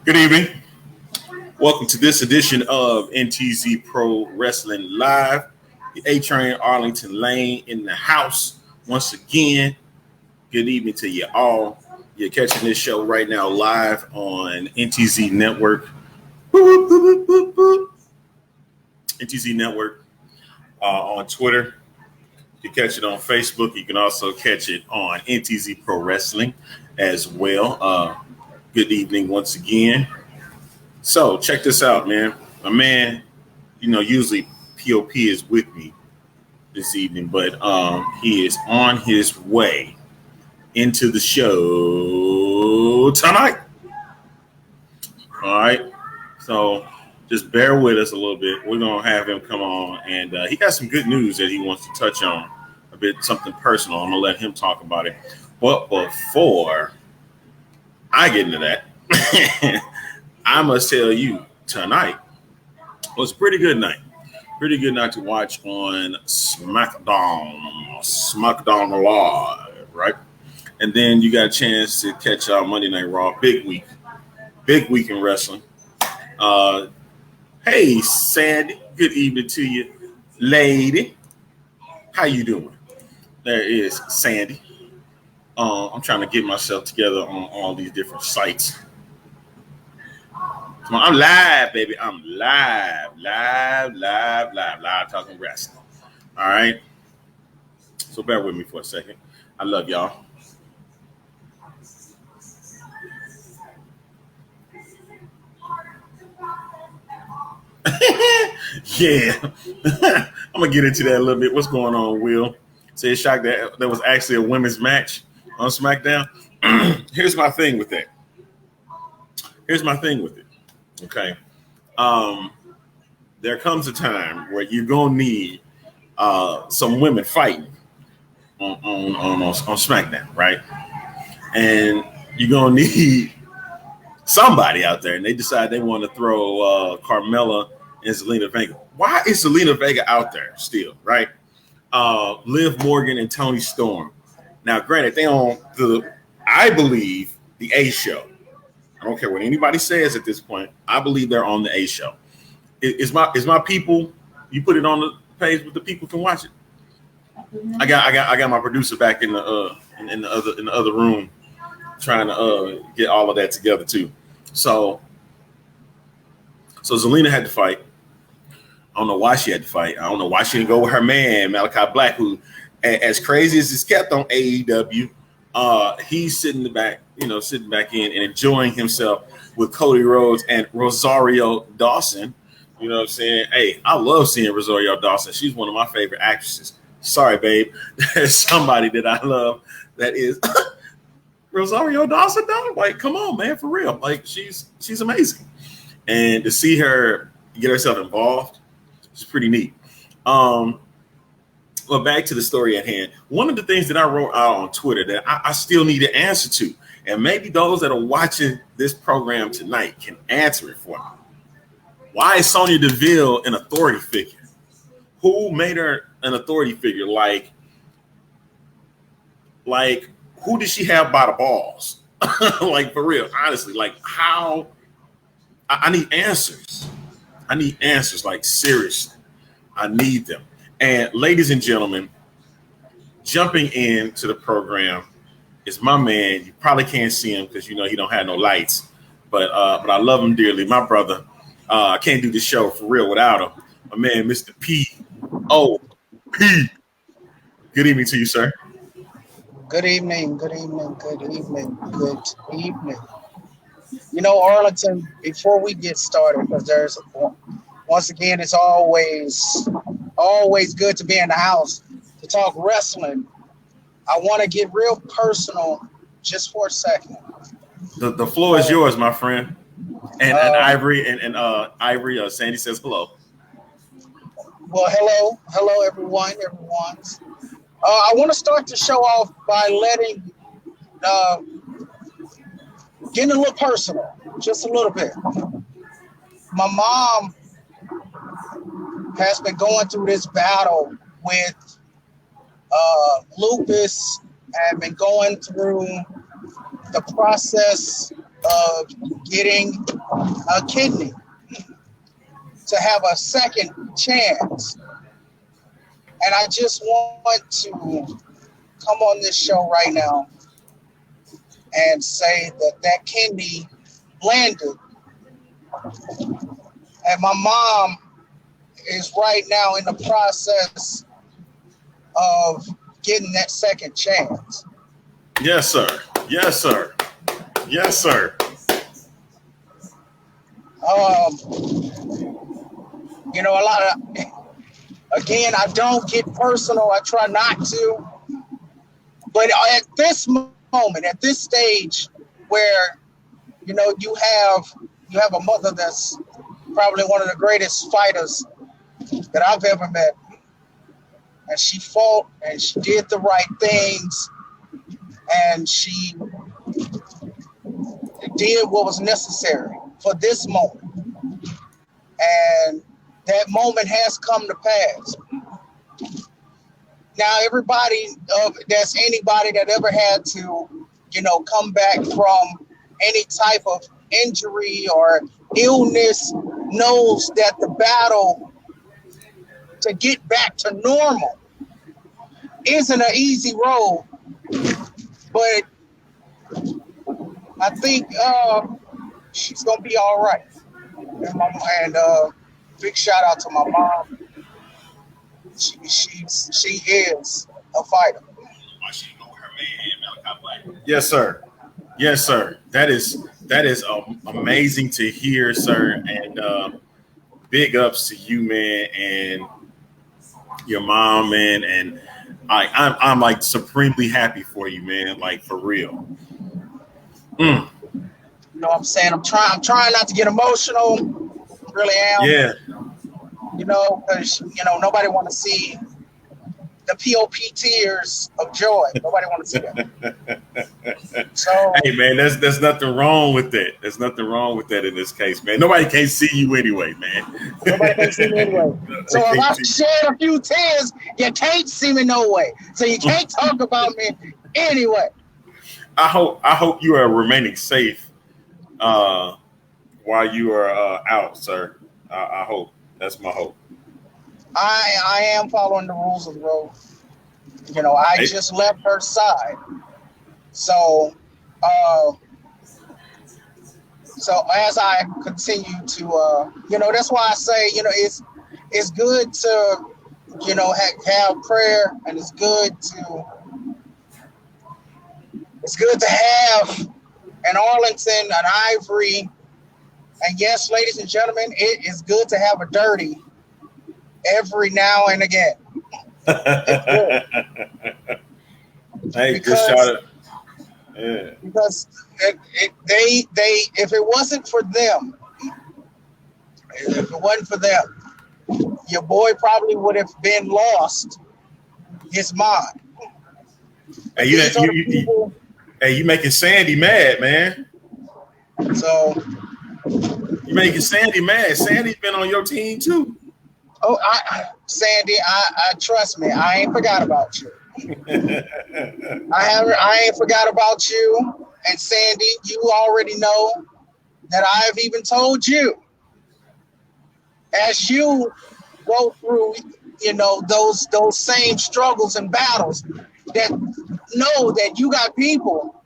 Good evening. Welcome to this edition of NTZ Pro Wrestling Live. The A Train Arlington Lane in the house. Once again, good evening to you all. You're catching this show right now live on NTZ Network. Boop, boop, boop, boop. NTZ Network on Twitter. You can catch it on Facebook. You can also catch it on NTZ Pro Wrestling as well. Good evening once again. So check this out, man. My man, usually P.O.P is with me this evening, but he is on his way into the show tonight. All right. So just bear with us a little bit. We're going to have him come on, and he got some good news that he wants to touch on, a bit something personal. I'm going to let him talk about it. But before I get into that, I must tell you, tonight was a pretty good night. Pretty good night to watch on SmackDown Live, right? And then you got a chance to catch Monday Night Raw. Big week in wrestling. Hey, Sandy, good evening to you, lady. How you doing? There is Sandy. I'm trying to get myself together on all these different sites. I'm live, baby. I'm live talking wrestling. All right. So bear with me for a second. I love y'all. Yeah. I'm going to get into that a little bit. What's going on, Will? Say shocked that there was actually a women's match on SmackDown. Here's my thing with that. Okay. There comes a time where you're gonna need some women fighting on SmackDown, right? And you're gonna need somebody out there, and they decide they want to throw Carmella and Zelina Vega. Why is Zelina Vega out there still, right? Liv Morgan and Toni Storm. Now, granted, they on I believe, the A show. I don't care what anybody says at this point. I believe they're on the A show. Is my people? You put it on the page where the people can watch it. I got my producer back in the other room, trying to get all of that together too. So Zelina had to fight. I don't know why she had to fight. I don't know why she didn't go with her man Malachi Black, who, as crazy as it's kept on AEW. He's sitting back in and enjoying himself with Cody Rhodes and Rosario Dawson. You know what I'm saying? Hey, I love seeing Rosario Dawson. She's one of my favorite actresses. Sorry, babe. There's somebody that I love that is Rosario Dawson, though. Like, come on, man, for real. Like, she's amazing. And to see her get herself involved is pretty neat. Well, back to the story at hand. One of the things that I wrote out on Twitter that I still need an answer to, and maybe those that are watching this program tonight can answer it for me. Why is Sonya Deville an authority figure? Who made her an authority figure? Like who did she have by the balls? Like, for real, honestly, like how? I need answers. Like, seriously, I need them. And ladies and gentlemen, jumping into the program is my man. You probably can't see him because he don't have no lights, but I love him dearly. My brother. I can't do this show for real without him. My man, Mr. P.O.P. Good evening to you, sir. Good evening. Arlington, before we get started, because once again, it's always good to be in the house to talk wrestling. I want to get real personal just for a second. The floor is yours, my friend. And Ivory and Ivory, Sandy says hello. Well, hello, everyone. I want to start the show off by getting a little personal, just a little bit. My mom has been going through this battle with lupus and been going through the process of getting a kidney, to have a second chance. And I just want to come on this show right now and say that kidney landed. And my mom is right now in the process of getting that second chance. Yes, sir. Yes, sir. Yes, sir. You know, a lot of, again, I don't get personal. I try not to. But at this moment, at this stage where, you know, you have a mother that's probably one of the greatest fighters that I've ever met. And she fought and she did the right things. And she did what was necessary for this moment. And that moment has come to pass. Now, there's anybody that ever had to, you know, come back from any type of injury or illness knows that the battle to get back to normal isn't an easy road. But I think she's going to be all right. And big shout out to my mom. She is a fighter. Yes, sir. Yes, sir. That is amazing to hear, sir. And big ups to you, man, and your mom, man. And I'm like supremely happy for you, man. Like for real. You know what I'm saying? I'm trying not to get emotional. I really am. Yeah. You know, because, you know, nobody want to see the P.O.P tears of joy. Nobody want to see that. So, hey, man, there's nothing wrong with that. There's nothing wrong with that in this case, man. Nobody can see you anyway, man. Nobody can see me anyway. So if I shed a few tears, you can't see me no way. So you can't talk about me anyway. I hope you are remaining safe while you are out, sir. I hope. That's my hope. I am following the rules of the road. You know, I just left her side. So as I continue to, you know, that's why I say, you know, it's good to, you know, have prayer, and it's good to have an Arlington, an Ivory. And yes, ladies and gentlemen, it is good to have a Dirty every now and again. Hey, just shout it. Yeah. Because they if it wasn't for them, your boy probably would have been lost his mind. Hey, you making Sandy mad, man. So you making Sandy mad. Sandy's been on your team too. Oh, Sandy, I trust me. I ain't forgot about you. I ain't forgot about you. And Sandy, you already know that I've even told you, as you go through, you know, those same struggles and battles, that know that you got people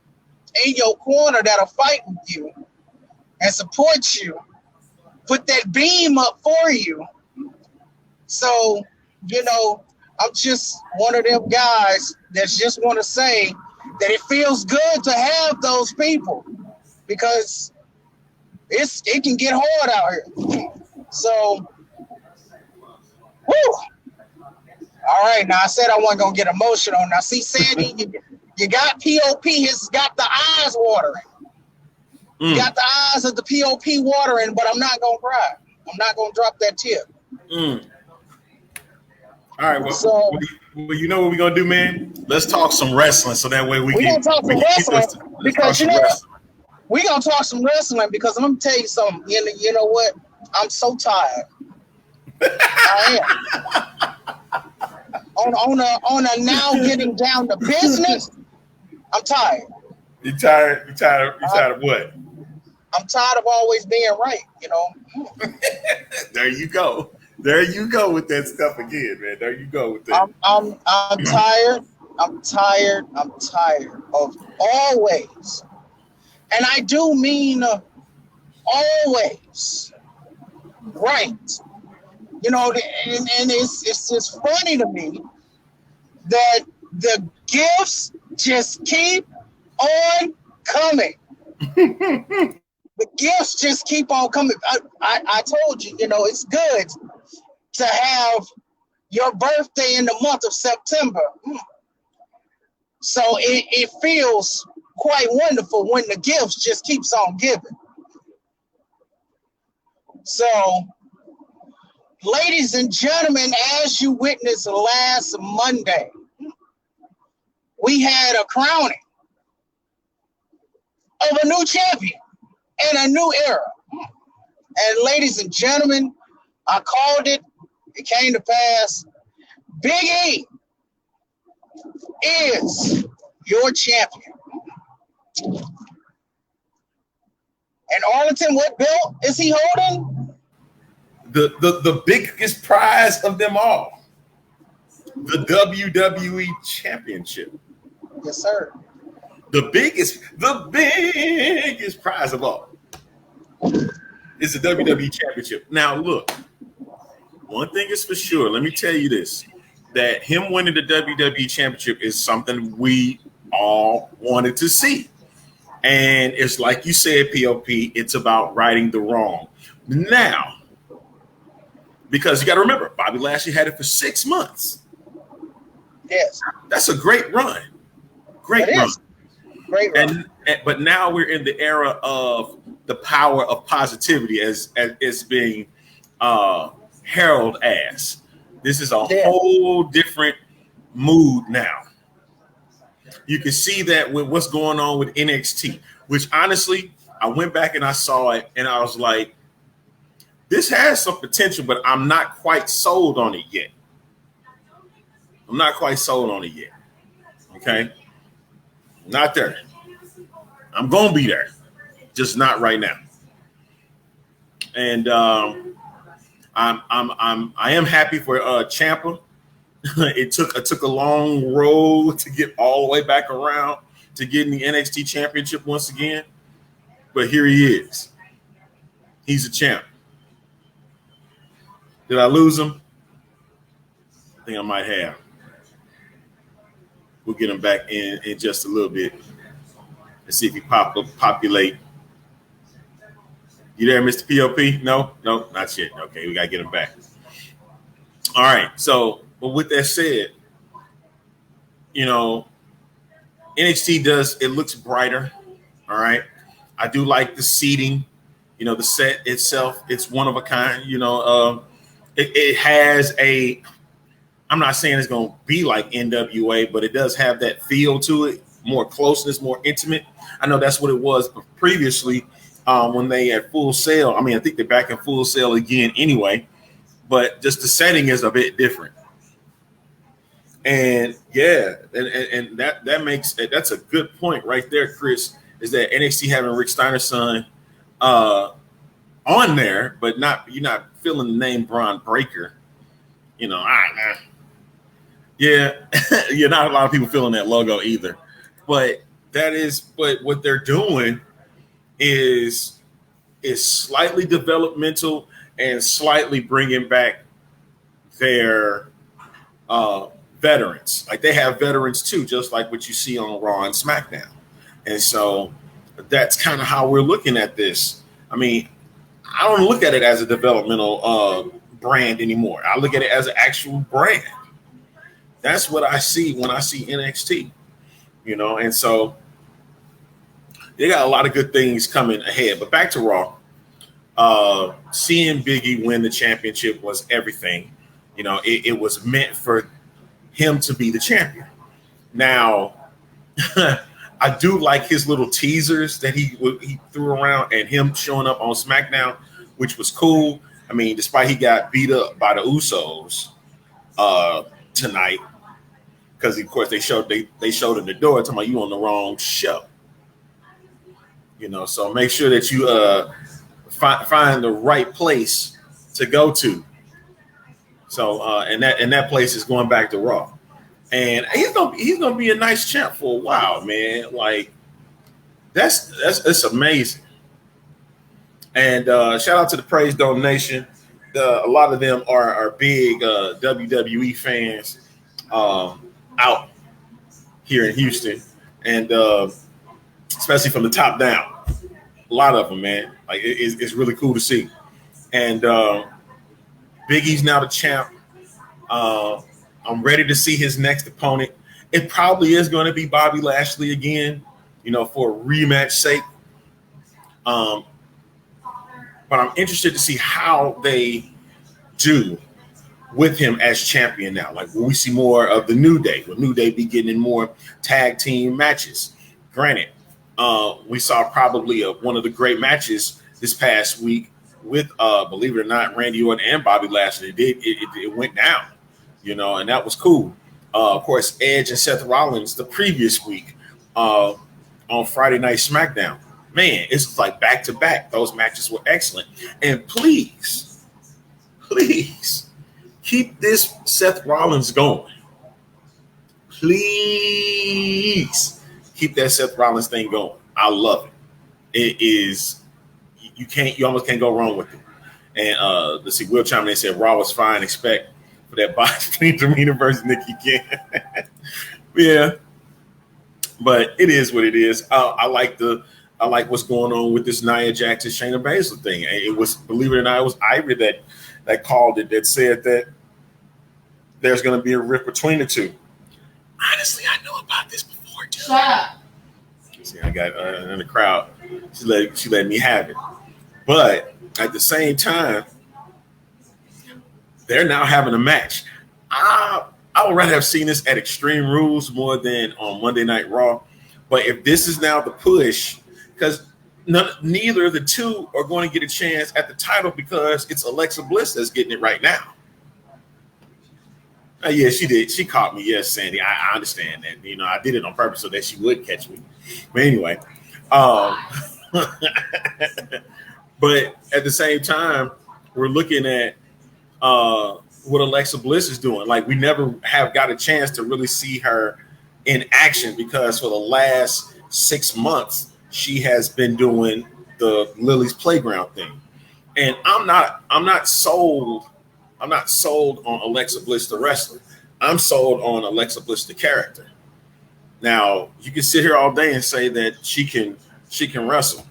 in your corner that'll fight with you and support you, put that beam up for you. So, you know, I'm just one of them guys that just want to say that it feels good to have those people, because it can get hard out here. So, whew. All right, now I said I wasn't gonna get emotional. Now, see, Sandy, you got P.O.P. Has got the eyes watering. You got the eyes of the P.O.P. watering, but I'm not gonna cry. I'm not gonna drop that tear. All right, well, you know what we're gonna do, man? Let's talk some wrestling, so that way we can talk some wrestling, because you know we're gonna talk some wrestling, because I'm gonna tell you something. You know what? I'm so tired. I am. On a now getting down to business, I'm tired. You tired of what? I'm tired of always being right, you know. There you go. There you go with that stuff again, man. There you go with that. I'm tired. I'm tired. I'm tired of always, and I do mean always right. You know, and it's just funny to me that the gifts just keep on coming. The gifts just keep on coming. I told you, you know, it's good to have your birthday in the month of September. So it feels quite wonderful when the gifts just keeps on giving. So, ladies and gentlemen, as you witnessed last Monday, we had a crowning of a new champion and a new era. And ladies and gentlemen, I called it. It came to pass. Big E is your champion. And Arlington, what belt is he holding? The biggest prize of them all, the WWE Championship. Yes, sir. The biggest prize of all is the WWE Championship. Now, look, one thing is for sure. Let me tell you this: that him winning the WWE Championship is something we all wanted to see. And it's like you said, P.O.P., it's about righting the wrong. Now, because you got to remember, Bobby Lashley had it for 6 months. Yes. That's a great run. Great run. Great run. But now we're in the era of the power of positivity as it's being heralded as. This is a whole different mood now. You can see that with what's going on with NXT, which honestly, I went back and I saw it and I was like, this has some potential, but I'm not quite sold on it yet. Okay? Not there. I'm going to be there, just not right now. And I am happy for Ciampa. It took a long road to get all the way back around to getting the NXT Championship once again, but here he is. He's a champ. Did I lose him? I think I might have. We'll get him back in just a little bit. Let's see if he populate. You there, Mr. P.O.P.? No, not yet. Okay, we got to get him back. All right, so but with that said, you know, NXT it looks brighter. All right. I do like the seating, you know, the set itself. It's one of a kind, you know. It has I'm not saying it's going to be like NWA, but it does have that feel to it, more closeness, more intimate. I know that's what it was previously when they had Full Sail. I mean, I think they're back in Full Sail again anyway, but just the setting is a bit different. And yeah, and that makes that's a good point right there, Chris, is that NXT having Rick Steiner's son on there, but you're not feeling the name Braun Breaker. You know, yeah, you're not a lot of people feeling that logo either. But what they're doing is slightly developmental and slightly bringing back their veterans. Like they have veterans too, just like what you see on Raw and SmackDown. And so that's kind of how we're looking at this. I mean, I don't look at it as a developmental brand anymore. I look at it as an actual brand. That's what I see when I see NXT, you know. And so they got a lot of good things coming ahead. But back to Raw, seeing Big E win the championship was everything. You know, it was meant for him to be the champion. Now, I do like his little teasers that he threw around and him showing up on SmackDown, which was cool. I mean, despite he got beat up by the Usos tonight, because of course they showed in the door talking about you on the wrong show. So make sure that you find the right place to go to. So and that place is going back to Raw, and he's gonna be a nice champ for a while, man. Like that's amazing. And shout out to the Praise Donation. A lot of them are big WWE fans out here in Houston, and especially from the top down. A lot of them, man. Like it's really cool to see. And Big E's now the champ. I'm ready to see his next opponent. It probably is going to be Bobby Lashley again, for a rematch sake. But I'm interested to see how they do with him as champion now. Like, will we see more of the New Day? Will New Day be getting in more tag team matches? Granted, we saw probably one of the great matches this past week with, believe it or not, Randy Orton and Bobby Lashley. It went down, and that was cool. Of course, Edge and Seth Rollins the previous week on Friday Night SmackDown. Man, it's like back to back. Those matches were excellent. And please keep this Seth Rollins going. Please keep that Seth Rollins thing going. I love it. It is, you almost can't go wrong with it. And let's see, Will chime in and said Raw was fine. Expect for that body demeanor versus Nikki Ken. Yeah, but it is what it is. I like what's going on with this Nia Jax and Shayna Baszler thing. It was, believe it or not, it was Ivory that called it, that said that there's going to be a rift between the two. Honestly, I know about this before, too. Shut up. See, I got in the crowd. She let me have it. But at the same time, they're now having a match. I would rather have seen this at Extreme Rules more than on Monday Night Raw. But if this is now the push, because neither of the two are going to get a chance at the title because it's Alexa Bliss that's getting it right now. Yeah, she did. She caught me. Yes, Sandy. I understand that. I did it on purpose so that she would catch me. But anyway, but at the same time, we're looking at what Alexa Bliss is doing. Like, we never have got a chance to really see her in action because for the last 6 months, she has been doing the Lily's Playground thing. And I'm not sold on Alexa Bliss the wrestler. I'm sold on Alexa Bliss the character. Now, you can sit here all day and say that she can wrestle.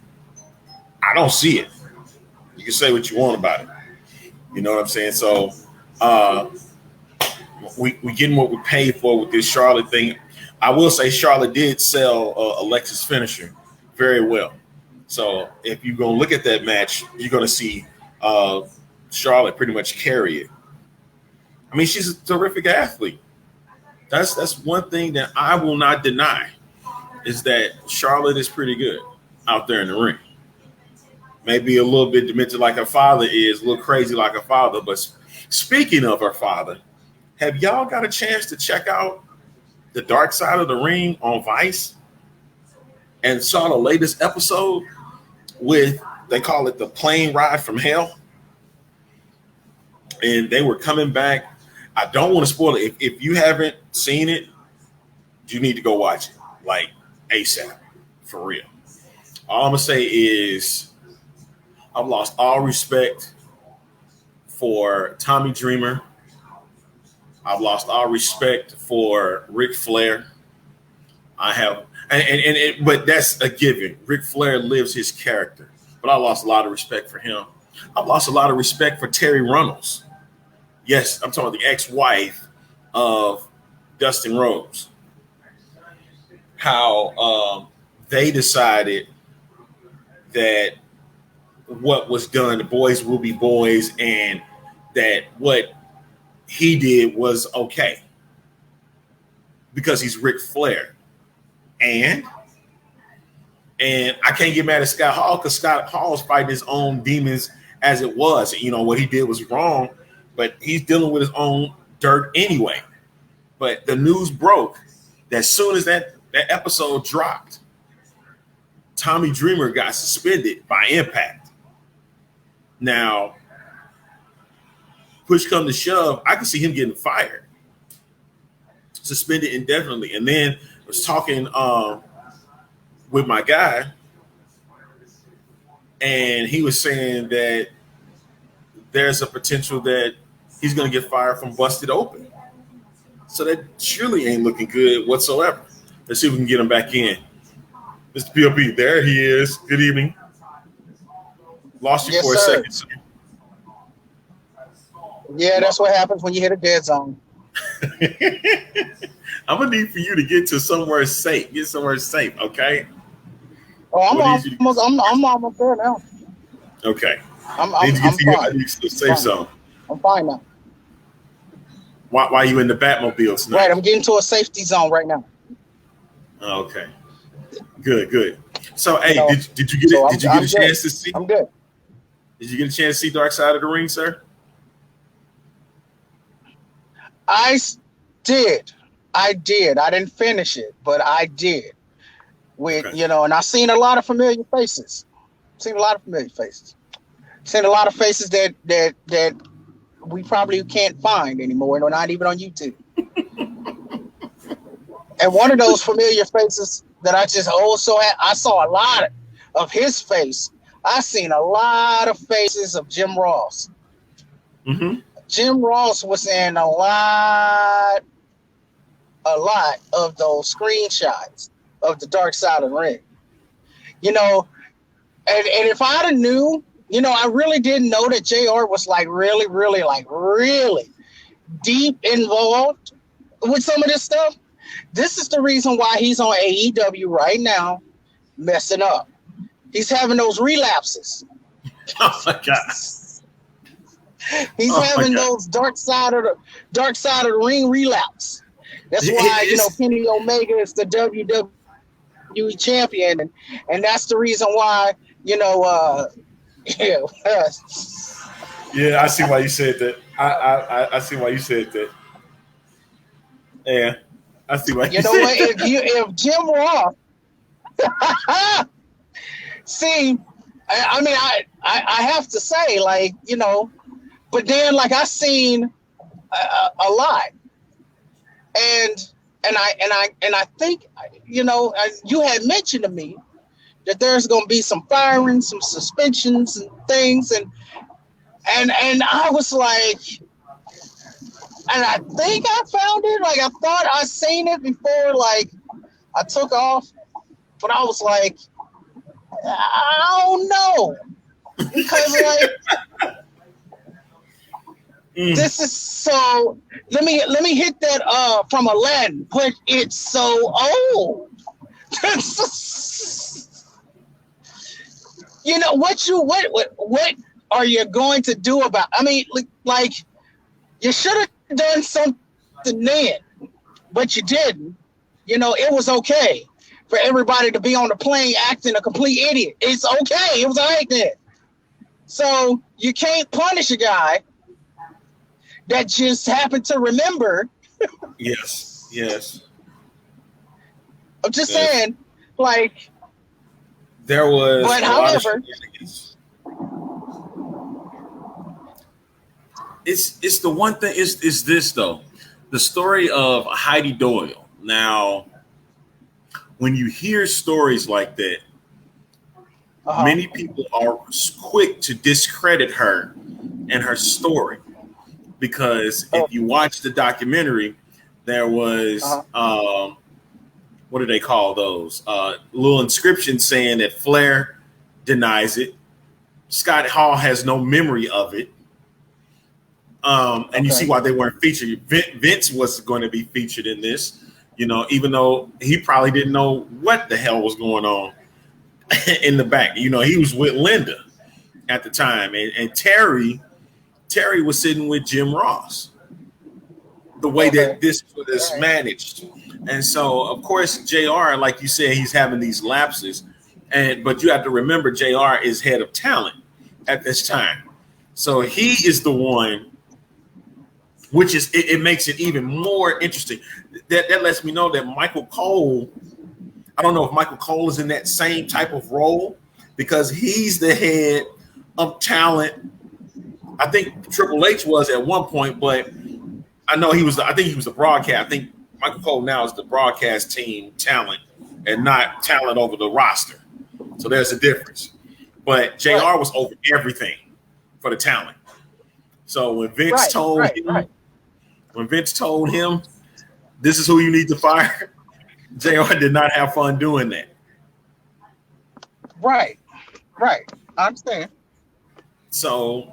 I don't see it. You can say what you want about it. You know what I'm saying? So we getting what we paid for with this Charlotte thing. I will say Charlotte did sell Alexa's finisher very well. So if you're going to look at that match, you're going to see Charlotte pretty much carry it. I mean, she's a terrific athlete. That's one thing that I will not deny is that Charlotte is pretty good out there in the ring. Maybe a little bit demented like her father is, a little crazy like her father. But speaking of her father, have y'all got a chance to check out The Dark Side of the Ring on Vice and saw the latest episode with, they call it the plane ride from hell? And they were coming back. I don't want to spoil it. If you haven't seen it, you need to go watch it, like ASAP, for real. All I'm going to say is I've lost all respect for Tommy Dreamer. I've lost all respect for Ric Flair. I have, but that's a given. Ric Flair lives his character, but I lost a lot of respect for him. I've lost a lot of respect for Terry Runnels. Yes, I'm talking about the ex-wife of Dustin Rhodes. How they decided that what was done, the boys will be boys, and that what he did was okay because he's Ric Flair. And I can't get mad at Scott Hall because Scott Hall's fighting his own demons as it was. What he did was wrong, but he's dealing with his own dirt anyway. But the news broke that as soon as that episode dropped, Tommy Dreamer got suspended by Impact. Now, push come to shove, I can see him getting fired, suspended indefinitely. And then I was talking with my guy, and he was saying that there's a potential that he's going to get fired from Busted Open. So that surely ain't looking good whatsoever. Let's see if we can get him back in. Mr. P.O.P., there he is. Good evening. Lost you for a second, sir. Yeah, that's what happens when you hit a dead zone. I'm going to need for you to get to somewhere safe. Get somewhere safe, okay? Oh, I'm almost there now. Okay. I'm fine. Safe zone. I'm fine now. Why are you in the Batmobile tonight? Right, I'm getting to a safety zone right now. Okay. Good. So, hey, did you get a chance to see? I'm good. Did you get a chance to see Dark Side of the Ring, sir? I did. I didn't finish it, but I did. And I seen a lot of familiar faces. Seen a lot of faces that we probably can't find anymore. They're not even on YouTube. And one of those familiar faces that I just also had, I saw a lot of his face. I seen a lot of faces of Jim Ross. Mm-hmm. Jim Ross was in a lot of those screenshots of the Dark Side of the Ring. And if I'd have knew, I really didn't know that JR was like really deep involved with some of this stuff. This is the reason why he's on AEW right now, messing up. He's having those relapses. Oh my God. He's having those dark side of the ring relapse. That's why Kenny Omega is the WWE champion, and that's the reason why Yeah, I see why you said that. I see why you said that. Yeah, I see why you said what? That. If Jim Ross, see, I have to say, but then I seen a lot, and I think you had mentioned to me that there's going to be some firings, some suspensions and things. And I was like, and I think I found it. I thought I seen it before, I took off, but I was like, I don't know. Because this is so, let me hit that from Aladdin, but it's so old. What are you going to do about? You should have done something then, but you didn't. It was okay for everybody to be on the plane acting a complete idiot. It's okay. It was all right then. So you can't punish a guy that just happened to remember. Yes. I'm just saying, there was. But however, it's the one thing is this though, the story of Heidi Doyle. Now, when you hear stories like that, many people are quick to discredit her and her story because if you watch the documentary, there was what do they call those? Little inscription saying that Flair denies it. Scott Hall has no memory of it. And you see why they weren't featured. Vince was going to be featured in this, even though he probably didn't know what the hell was going on in the back. He was with Linda at the time. And Terry was sitting with Jim Ross. The way that this was managed. And so, of course, JR, like you said, he's having these lapses. But you have to remember, JR is head of talent at this time. So he is the one, which is, it makes it even more interesting. That lets me know that Michael Cole I don't know if Michael Cole is in that same type of role because he's the head of talent. I think Triple H was at one point, but I know he was. I think he was the broadcast. I think Michael Cole now is the broadcast team talent and not talent over the roster. So there's a difference. But JR was over everything for the talent. So when Vince told him, this is who you need to fire, JR did not have fun doing that. Right. I understand. So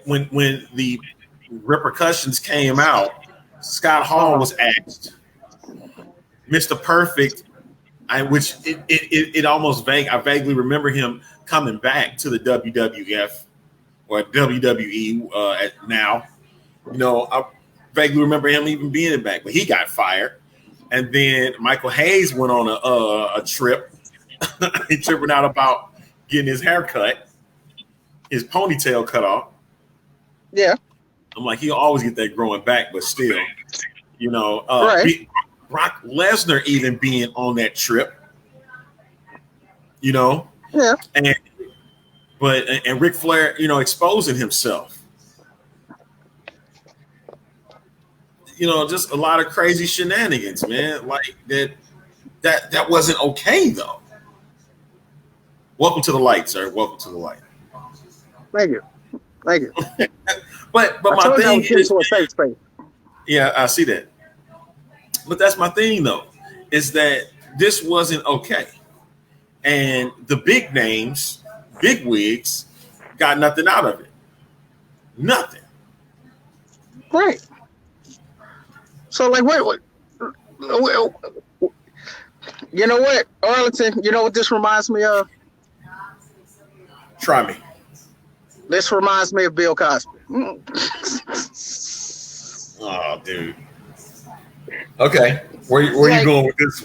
when the repercussions came out, Scott Hall was asked, Mr. Perfect, which it almost vague. I vaguely remember him coming back to the WWF or WWE now. You know, I vaguely remember him even being back, but he got fired. And then Michael Hayes went on a trip. He tripping out about getting his hair cut, his ponytail cut off. Yeah. I'm like, he'll always get that growing back, but still, you know, Brock Lesnar even being on that trip, you know, and Ric Flair, you know, exposing himself, you know, just a lot of crazy shenanigans, man. Like that wasn't okay though. Welcome to the light, sir. Welcome to the light. Thank you. But my thing is, to a safe space. Yeah, I see that. But that's my thing, though, is that this wasn't okay. And the big names, big wigs, got nothing out of it. Nothing. Right. So, like, wait. You know what, Arlington? You know what this reminds me of? Try me. This reminds me of Bill Cosby. Oh, dude. Okay. Where are you going with this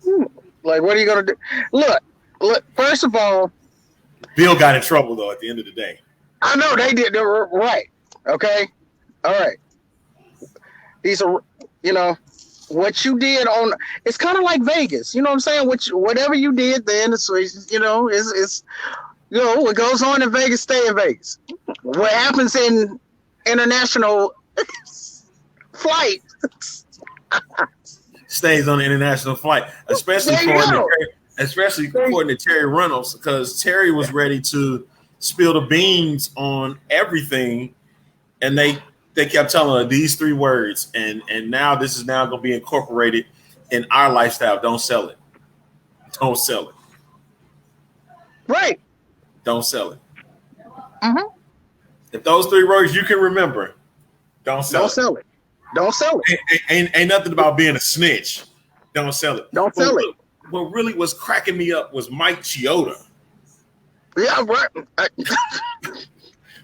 one? Like, what are you going to do? Look, first of all. Bill got in trouble, though, at the end of the day. I know they did. They were right. Okay. All right. These are, you know, what you did on, it's kind of like Vegas. You know what I'm saying? Whatever you did then, it's you know, it's you know, what goes on in Vegas, stay in Vegas. What happens in international flight stays on the international flight, especially according to Terry Reynolds, because Terry was ready to spill the beans on everything, and they kept telling her these three words, and now this is now going to be incorporated in our lifestyle. Don't sell it. Don't sell it. Right. Don't sell it. Mm-hmm. If those three words you can remember, don't sell it. Don't sell it. Ain't nothing about being a snitch. Don't sell it. Don't sell it. What really was cracking me up was Mike Chioda. Yeah, right.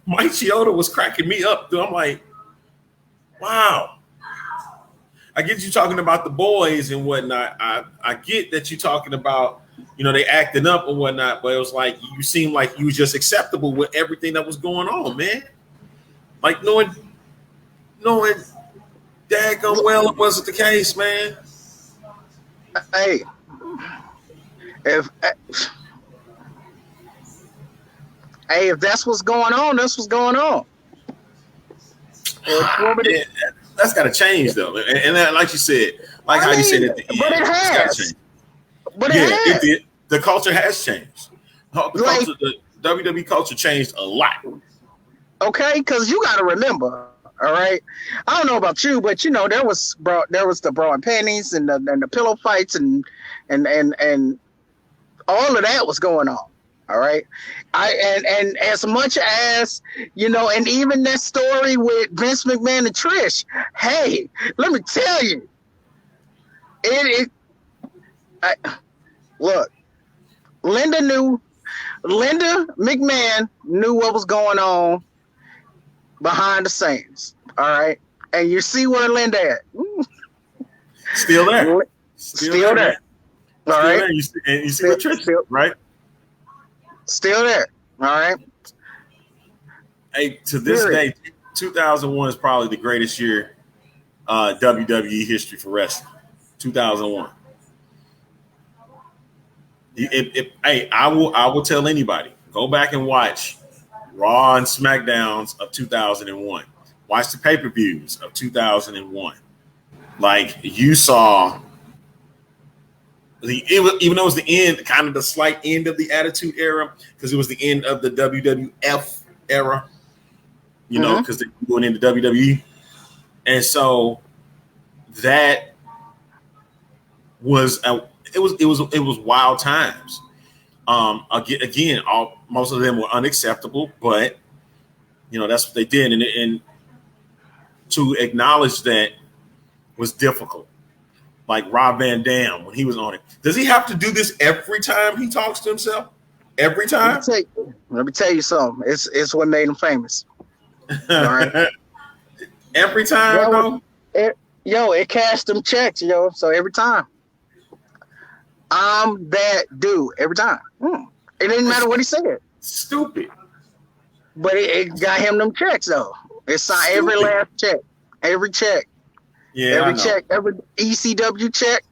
Mike Chioda was cracking me up. Dude. I'm like, wow. I get you talking about the boys and whatnot. I get that you're talking about, you know, they acting up and whatnot, but it was like you seemed like you was just acceptable with everything that was going on, man. Like knowing daggone well it wasn't the case, man. Hey, if that's what's going on, that's what's going on. Yeah, that's got to change though, and like you said, how you said at the end, but it has. But it did. The culture has changed. The WWE culture changed a lot. Okay, because you got to remember, all right. I don't know about you, but you know there was the bra and panties and the pillow fights and all of that was going on. All right, and as much as you know, and even that story with Vince McMahon and Trish. Hey, let me tell you, look, Linda McMahon knew what was going on behind the scenes. All right, and you see where Linda at? Still there. Still there. All right, there. You see what Trish, right? Still there. All right. Hey, to this day, 2001 is probably the greatest year WWE history for wrestling. 2001. Hey, I will tell anybody, go back and watch Raw and SmackDowns of 2001. Watch the pay-per-views of 2001. Like you saw even though it was the end, kind of the slight end of the Attitude Era, because it was the end of the WWF era, you know, because they're going into WWE. And so that was it was wild times. Again, most of them were unacceptable, but you know that's what they did, and to acknowledge that was difficult. Like Rob Van Dam when he was on it, does he have to do this every time he talks to himself? Every time? Let me tell you something. It's what made him famous. All right. Every time, it cashed them checks, So every time. I'm that dude every time. It didn't matter what he said. Stupid. But it got him them checks though. It signed every last check. Every check. Yeah. Every check, every ECW check,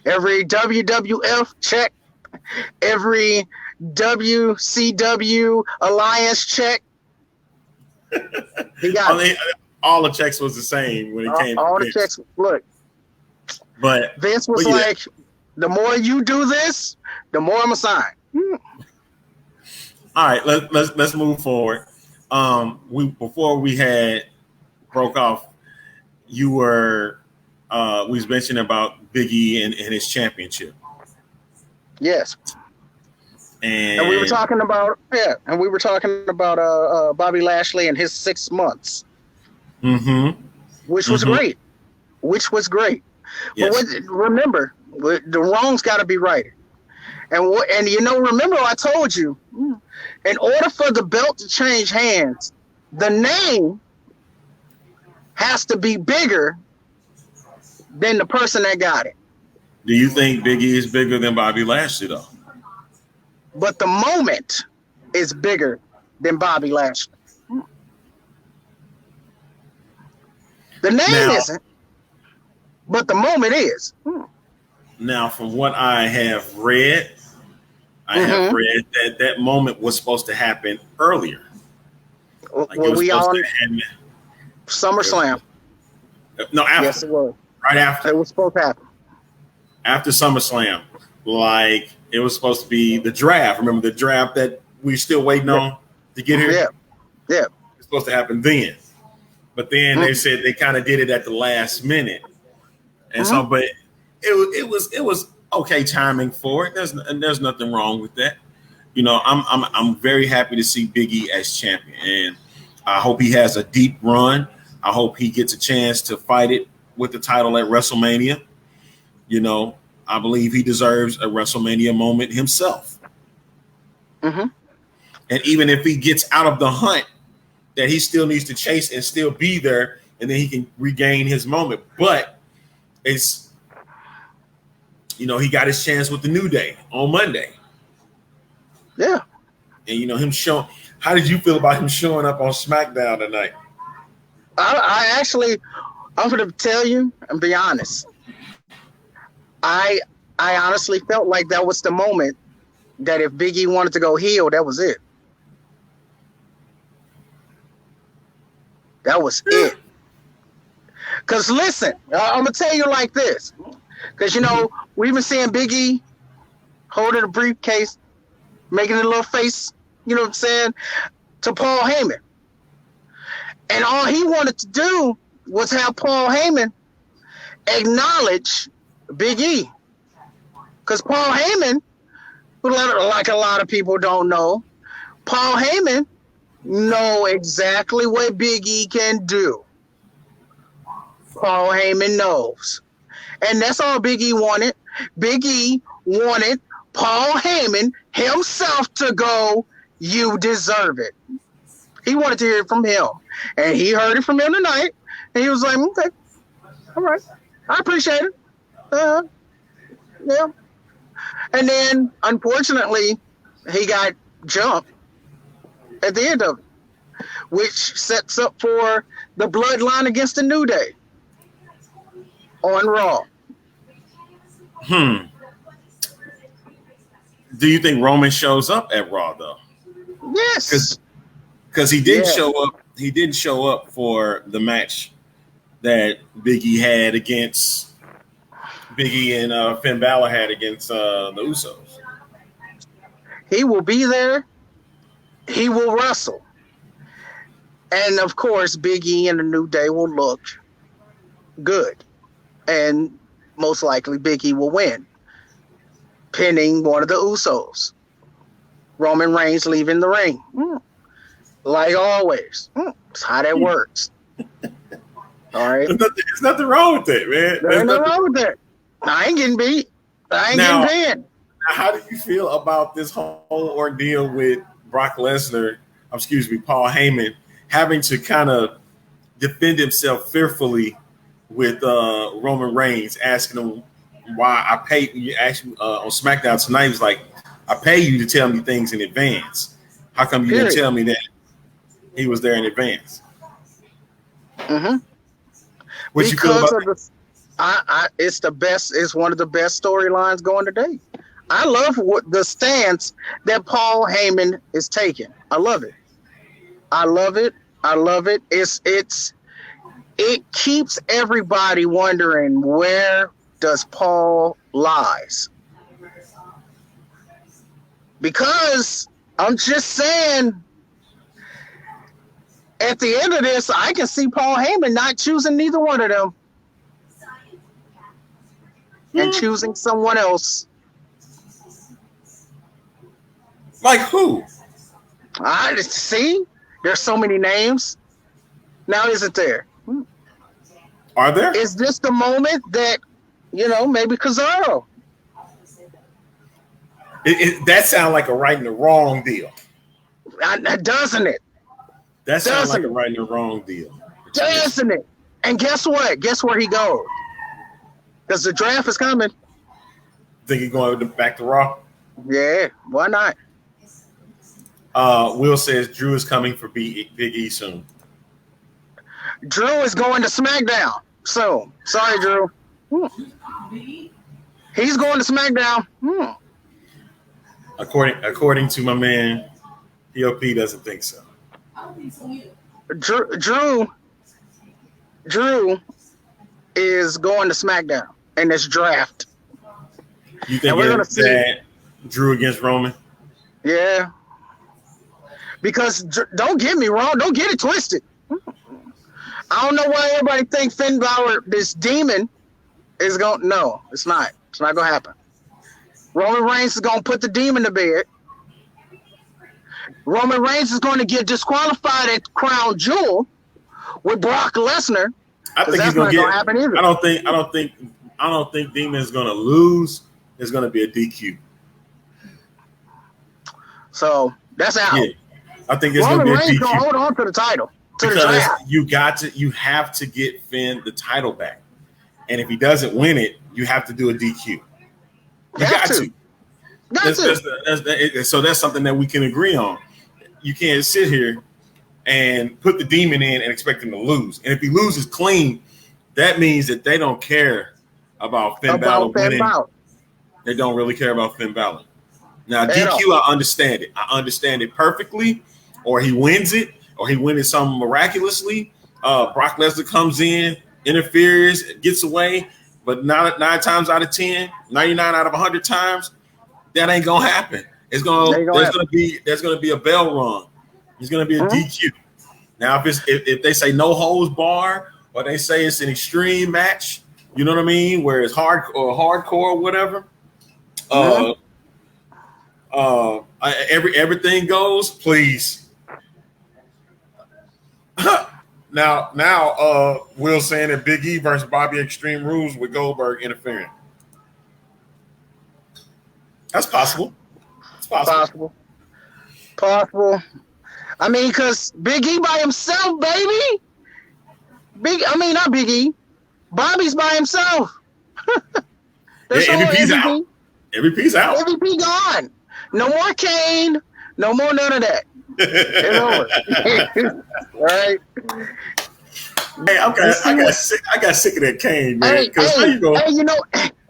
every WWF check, every WCW Alliance check. He got all the checks was the same when it came. All the checks. Look, but Vince was like, the more you do this, the more I'm gonna sign. All right, let's move forward. Before we had broke off, you were we was mentioning about Big E and his championship. Yes. And we were talking about Bobby Lashley and his 6 months. Which was great. Yes. But remember, the wrongs got to be righted. And remember I told you, in order for the belt to change hands, the name has to be bigger than the person that got it. Do you think Big E is bigger than Bobby Lashley though? But the moment is bigger than Bobby Lashley. The name isn't, but the moment is. Now, from what I have read, that moment was supposed to happen earlier. Like we all SummerSlam. No, after. Yes, it was. Right after. It was supposed to happen. After SummerSlam. Like, it was supposed to be the draft. Remember the draft that we're still waiting on to get here? Yeah. It's supposed to happen then. But then they said they kind of did it at the last minute. And so, but it was okay timing for it. There's nothing wrong with that. You know, I'm very happy to see Big E as champion. And I hope he has a deep run. I hope he gets a chance to fight it with the title at WrestleMania. You know, I believe he deserves a WrestleMania moment himself. And even if he gets out of the hunt, that he still needs to chase and still be there, and then he can regain his moment. But it's, you know, he got his chance with the New Day on Monday. Yeah. And, you know, him showing. How did you feel about him showing up on SmackDown tonight? I'm going to tell you and be honest. I honestly felt like that was the moment that if Big E wanted to go heel, that was it. That was it. Because listen, I'm going to tell you like this. Because, you know, we've been seeing Big E holding a briefcase, making a little face, you know what I'm saying, to Paul Heyman. And all he wanted to do was have Paul Heyman acknowledge Big E. Because Paul Heyman, like a lot of people don't know, Paul Heyman know exactly what Big E can do. Paul Heyman knows. And that's all Big E wanted. Big E wanted Paul Heyman himself to go, you deserve it. He wanted to hear it from him. And he heard it from him tonight. And he was like, okay, all right. I appreciate it. Yeah. And then, unfortunately, he got jumped at the end of it, which sets up for the bloodline against the New Day on Raw. Do you think Roman shows up at Raw though? Yes, because he didn't show up. He didn't show up for the match that Big E had against Big E and Finn Balor had against the Usos. He will be there. He will wrestle. And of course, Big E and the New Day will look good. And most likely Big E will win, pinning one of the Usos. Roman Reigns leaving the ring. Like always. That's how that works. All right. There's nothing wrong with that, man. There's nothing wrong with that. I ain't getting beat. I ain't getting pinned. Now, how do you feel about this whole ordeal with Paul Heyman having to kind of defend himself fearfully with Roman Reigns, asking him why I paid you actually on SmackDown tonight? He was like, I pay you to tell me things in advance. How come you didn't tell me that he was there in advance? Mm-hmm. What you feel about that? It's the best. It's one of the best storylines going today. I love the stance that Paul Heyman is taking. I love it. I love it. I love it. It keeps everybody wondering, where does Paul lies? Because I'm just saying, at the end of this, I can see Paul Heyman not choosing neither one of them and choosing someone else. Like who? I see. There's so many names. Now, isn't there? Are there? Is this the moment that, maybe Cesaro? That sounds like a right and a wrong deal. Doesn't it? That sounds like a right and a wrong deal. Doesn't it? And guess what? Guess where he goes? Because the draft is coming. Think he's going back to Raw? Yeah, why not? Will says Drew is coming for Big E soon. Drew is going to SmackDown soon. Sorry, Drew. He's going to SmackDown. According to my man, P.O.P. doesn't think so. Drew is going to SmackDown in this draft. You think it's that Drew against Roman? Yeah. Because don't get me wrong, don't get it twisted. I don't know why everybody thinks Finn Balor, this demon, is going. No, it's not. It's not going to happen. Roman Reigns is going to put the demon to bed. Roman Reigns is going to get disqualified at Crown Jewel with Brock Lesnar. I think that's not going to happen either. I don't think Demon is going to lose. It's going to be a DQ. So that's out. Yeah. I think it's going to be a DQ. Roman Reigns going to hold on to the title. Because you have to get Finn the title back, and if he doesn't win it, you have to do a DQ. You got to. So that's something that we can agree on. You can't sit here and put the demon in and expect him to lose. And if he loses clean, that means that they don't care about Finn Balor winning. They don't really care about Finn Balor. Now, DQ, I understand it. I understand it perfectly. Or he wins it, or he wins it something miraculously. Brock Lesnar comes in, interferes, gets away. But 9 times out of 10, 99 out of 100 times, that ain't gonna happen. There's gonna be a bell rung. It's gonna be a DQ. Now, if they say no holds bar, or they say it's an extreme match, you know what I mean, where it's hardcore or whatever. Everything goes. Please. Now, Will saying that Big E versus Bobby Extreme Rules with Goldberg interfering. That's possible. It's possible. I mean, because Big E by himself, baby. Not Big E. Bobby's by himself. MVP's out. MVP's out. MVP gone. No more Kane. No more none of that. It's over. Right? Hey, I got sick of that Kane, man.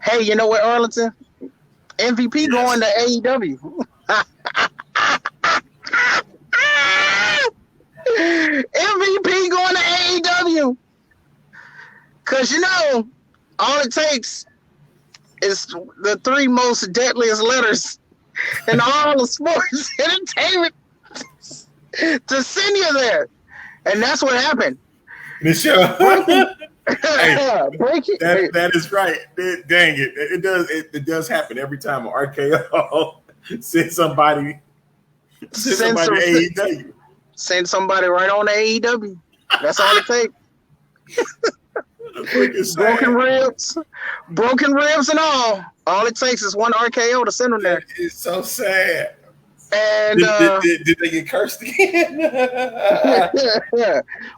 Hey, you know what, Arlington? MVP going to AEW. MVP going to AEW. Because, all it takes is the 3 most deadliest letters in all of sports entertainment to send you there. And that's what happened. Michelle. Breaking. That is right. Dang it. It does happen every time an RKO sends somebody to AEW. Send somebody right on to AEW. That's all it takes. Broken ribs and all. All it takes is one RKO to send them there. It's so sad. And did they get cursed again?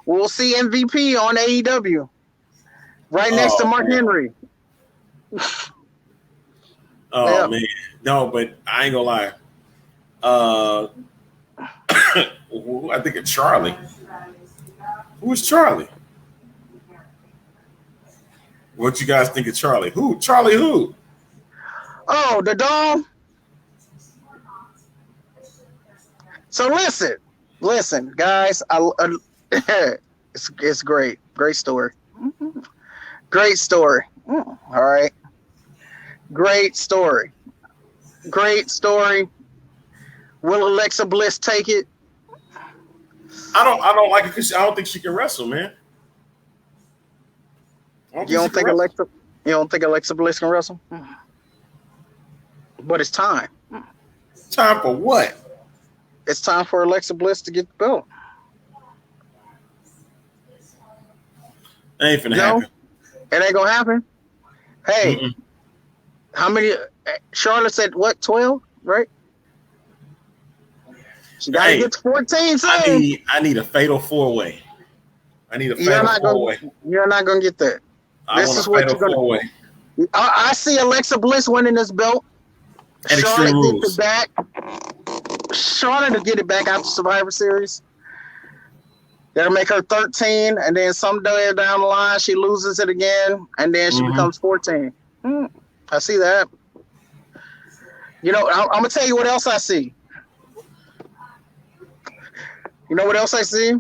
We'll see MVP on AEW. Right next to Mark Henry. Man. No, but I ain't gonna lie. I think of Charlie. Who's Charlie? What you guys think of Charlie? Who? Charlie who? Oh, the dog. So listen, guys. It's great story. Great story. All right. Great story. Will Alexa Bliss take it? I don't like it because I don't think she can wrestle, man. You don't think Alexa Bliss can wrestle? But it's time. Time for what? It's time for Alexa Bliss to get the belt. Ain't finna happen. It ain't gonna happen. Hey, how many? Charlotte said what? 12, right? She gotta get to 14. So I need a fatal 4-way. You're not gonna get that. This is what you're gonna. I see Alexa Bliss winning this belt. And Charlotte gets it back. Charlotte will get it back after Survivor Series. That'll make her 13, and then someday down the line she loses it again, and then she becomes 14. I see that. I'm gonna tell you what else I see. You know what else I see?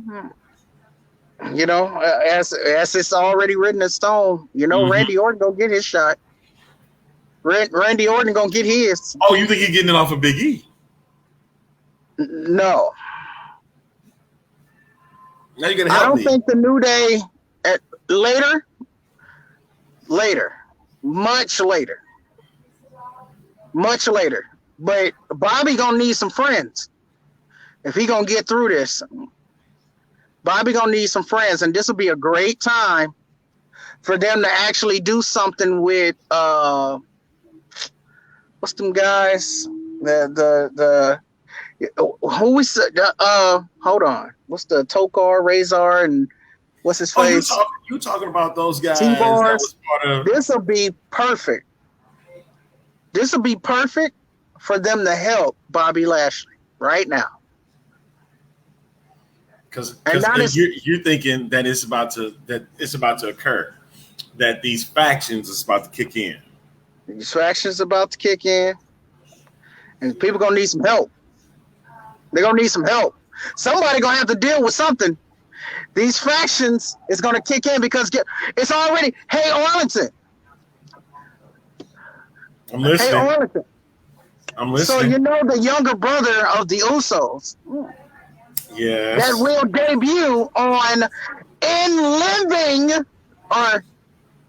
As it's already written in stone, Randy Orton gonna get his shot. Randy Orton gonna get his. Oh, you think he's getting it off of Big E? No. Now you're gonna help me. I don't think the New Day much later. But Bobby gonna need some friends if he gonna get through this. Bobby gonna need some friends, and this will be a great time for them to actually do something with what's them guys? Hold on. What's the Tokar, Razor, and what's his face? You talking about those guys? This will be perfect. This will be perfect for them to help Bobby Lashley right now. Because you're thinking that it's about to occur, that these factions is about to kick in. These factions about to kick in, and people gonna need some help. They're gonna need some help. Somebody gonna have to deal with something. These factions is gonna kick in because it's already. Hey, Arlington. I'm listening. Hey, Arlington. I'm listening. So the younger brother of the Usos. Yes. That will debut on In Living, or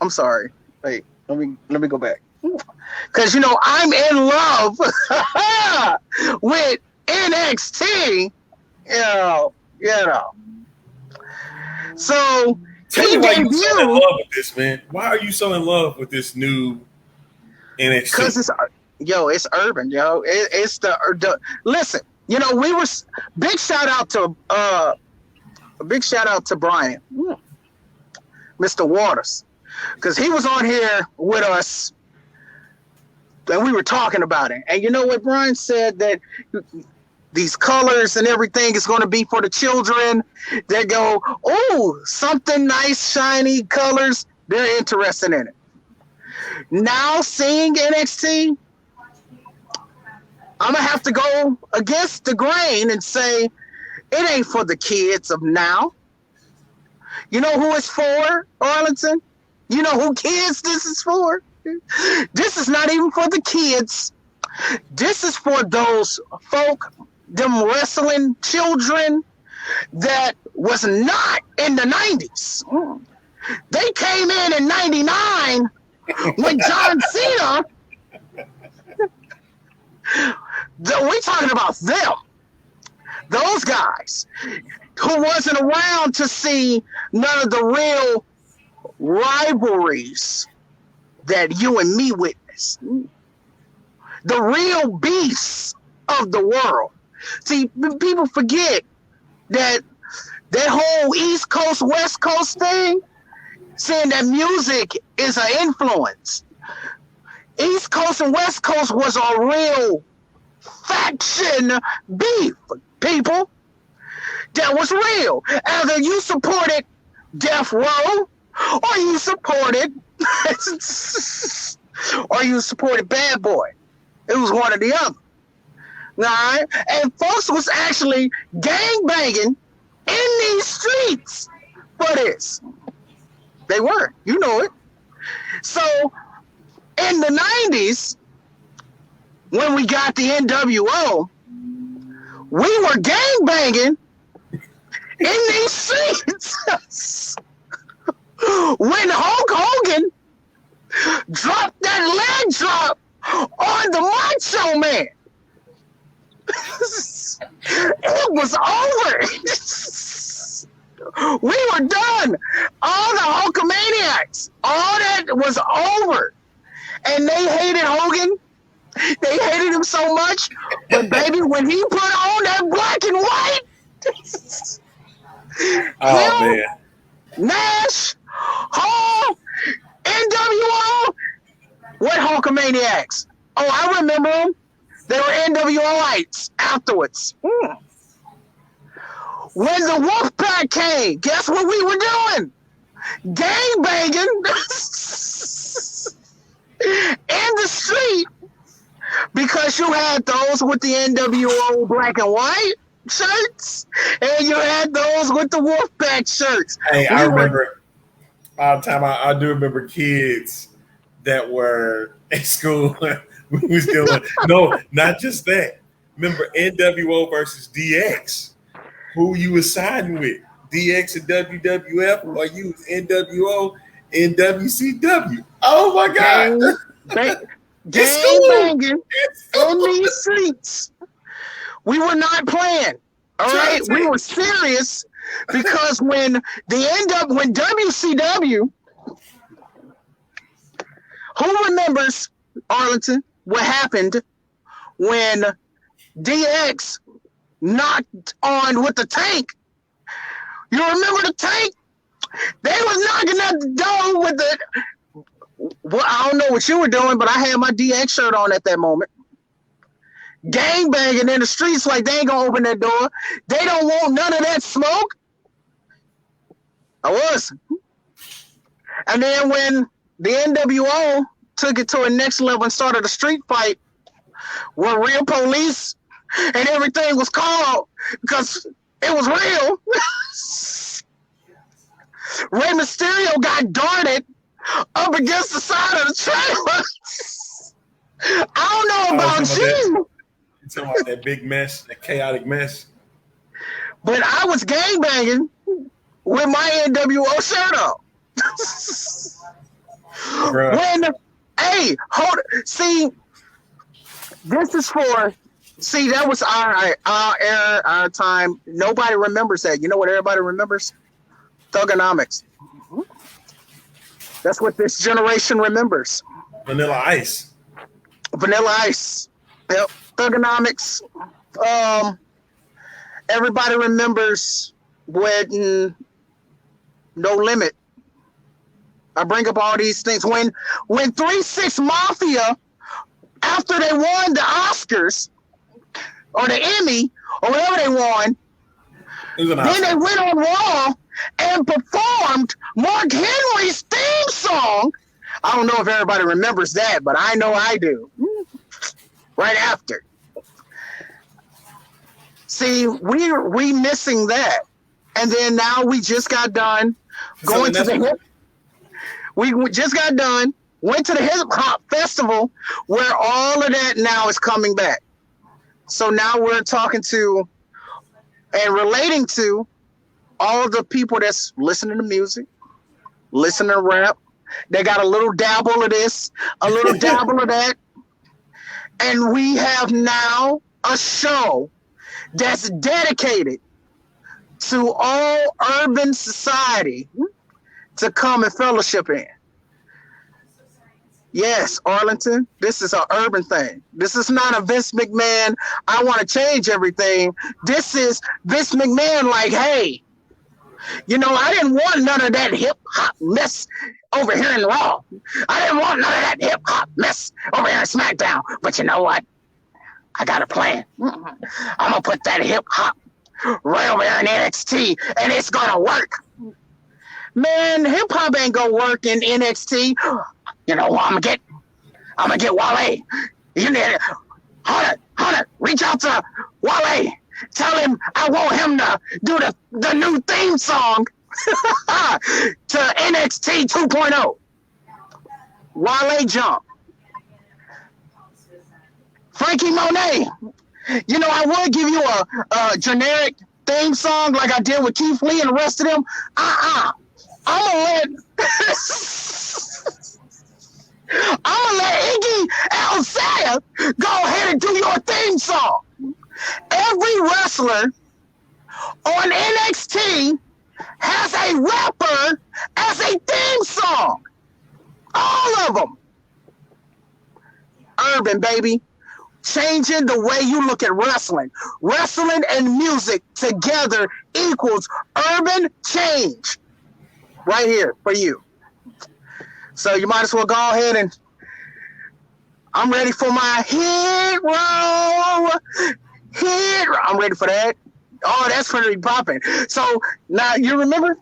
I'm sorry. Wait, let me go back. Because I'm in love with NXT. So tell me why you so in love with this, man. Why are you so in love with this new NXT? Because it's urban, yo. It's the listen. We were big shout out to Brian, Mr. Waters, because he was on here with us, and we were talking about it. And you know what Brian said, that these colors and everything is going to be for the children. They go, oh, something nice, shiny colors. They're interested in it. Now seeing NXT, I'm gonna have to go against the grain and say it ain't for the kids of now. You know who it's for, Arlington? You know who kids this is for? This is not even for the kids. This is for those folk, them wrestling children that was not in the 90s. They came in 99 when John Cena. We're talking about them. Those guys who wasn't around to see none of the real rivalries that you and me witnessed. The real beasts of the world. See, people forget that whole East Coast, West Coast thing, saying that music is an influence. East Coast and West Coast was a real faction beef, people. That was real. Either you supported Death Row, or you supported, Bad Boy. It was one or the other. All right? And folks was actually gang banging in these streets for this. They were. You know it. So, in the 90s, when we got the NWO, we were gang banging in these streets. When Hulk Hogan dropped that leg drop on the Macho Man, it was over. We were done. All the Hulkamaniacs, all that was over. And they hated Hogan. They hated him so much. But baby, when he put on that black and white, man. Nash, Hall, NWO, what Hulkamaniacs? Oh, I remember them. They were NWOites afterwards. When the Wolfpack came, guess what we were doing? Gang banging in the street, because you had those with the NWO black and white shirts, and you had those with the Wolfpack shirts. Hey, I remember all the time. I do remember kids that were in school. We was doing not just that. Remember NWO versus DX. Who you was siding with? DX and WWF, or you was NWO and WCW? Oh my God! Gang banging in these streets. We were not playing. All right, we were serious, because when WCW, who remembers, Arlington, what happened when DX knocked on with the Tank? You remember the Tank? They was knocking at the door with the. Well, I don't know what you were doing, but I had my DX shirt on at that moment. Gang banging in the streets like they ain't gonna open that door. They don't want none of that smoke. I was. And then when the NWO took it to a next level and started a street fight where real police and everything was called because it was real. Rey Mysterio got darted up against the side of the trailer. I don't know about you. You're talking about that big mess, that chaotic mess. But I was gangbanging with my NWO shirt on. See, this is for. See, that was our era, our time. Nobody remembers that. You know what everybody remembers? Thugonomics. That's what this generation remembers. Vanilla Ice. Yep. Thugonomics. Everybody remembers when No Limit. I bring up all these things. When 3-6 Mafia, after they won the Oscars or the Emmy or whatever they won, then they went on Raw and performed Mark Henry's theme song. I don't know if everybody remembers that, but I know I do. Right after. See, we missing that. And then now we just got done going to the hip. We just got done, went to the hip hop festival where all of that now is coming back. So now we're talking to and relating to all the people that's listening to music, listening to rap. They got a little dabble of this, a little dabble of that. And we have now a show that's dedicated to all urban society to come and fellowship in. Yes, Arlington, this is an urban thing. This is not a Vince McMahon, I want to change everything. This is Vince McMahon like, hey, you know, I didn't want none of that hip-hop mess over here in Raw. I didn't want none of that hip-hop mess over here in SmackDown. But you know what? I got a plan. I'm going to put that hip-hop right over here in NXT, and it's going to work. Man, hip-hop ain't going to work in NXT. You know what I'm going to get Wale. You need it. Hold it. Reach out to Wale. Tell him I want him to do the new theme song to NXT 2.0. Wale jump. Frankie Monet. You know, I would give you a generic theme song like I did with Keith Lee and the rest of them. I'm gonna let Iggy Azalea go ahead and do your theme song. Every wrestler on NXT has a rapper as a theme song. All of them. Urban, baby. Changing the way you look at wrestling. Wrestling and music together equals urban change. Right here for you. So you might as well go ahead and I'm ready for my hero. I'm ready for that. Oh, that's pretty popping. So now you remember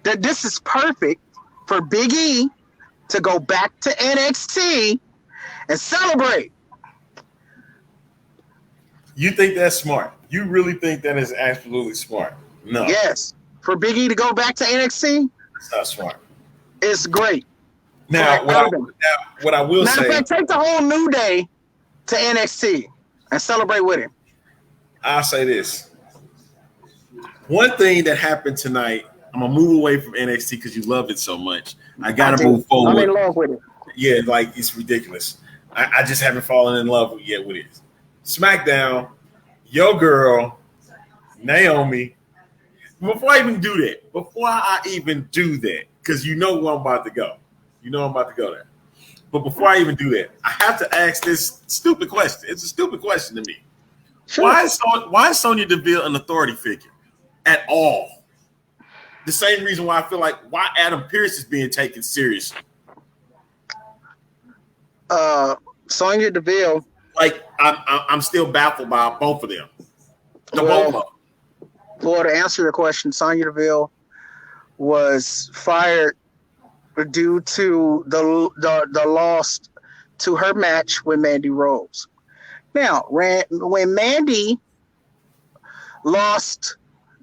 that this is perfect for Big E to go back to NXT and celebrate. You think that's smart? You really think that is absolutely smart? No. Yes. For Big E to go back to NXT? It's not smart. It's great. Now, what I will say... Matter of fact, take the whole New Day to NXT and celebrate with him. I'll say this. One thing that happened tonight, I'm going to move away from NXT because you love it so much. I got to move forward. I'm in love with it. Yeah, like it's ridiculous. I just haven't fallen in love yet with it. SmackDown, your girl, Naomi. Before I even do that, because you know where I'm about to go. You know I'm about to go there. But before I even do that, I have to ask this stupid question. It's a stupid question to me. Sure. Why is Sonya Deville an authority figure at all? The same reason why I feel like why Adam Pearce is being taken seriously. Sonya Deville. Like I'm still baffled by both of them. Both of them. Well, to answer your question, Sonya Deville was fired due to the loss to her match with Mandy Rose. Now, when Mandy lost